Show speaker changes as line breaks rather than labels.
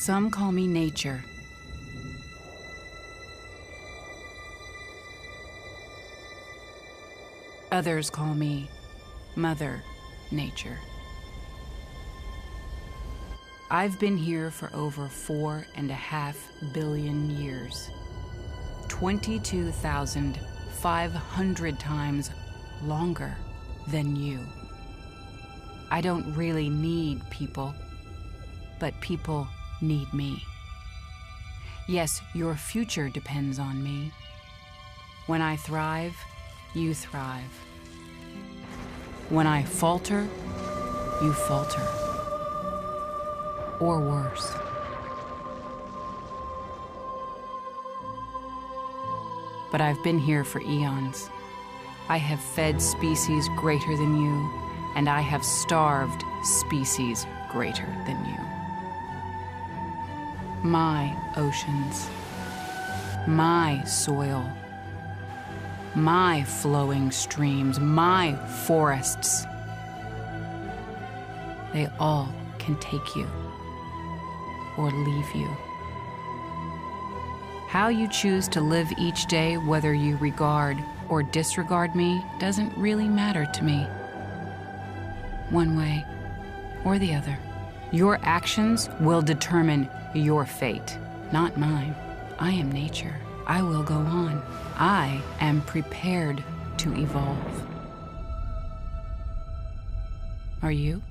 Some call me nature. Others call me Mother Nature. I've been here for over 4.5 billion years. 22,500 times longer than you. I don't really need people, but people need me. Yes, your future depends on me. When I thrive, you thrive. When I falter, you falter. Or worse. But I've been here for eons. I have fed species greater than you, and I have starved species greater than you. My oceans, my soil, my flowing streams, my forests, they all can take you or leave you. How you choose to live each day, whether you regard or disregard me, doesn't really matter to me. One way or the other. Your actions will determine your fate, not mine. I am nature. I will go on. I am prepared to evolve. Are you?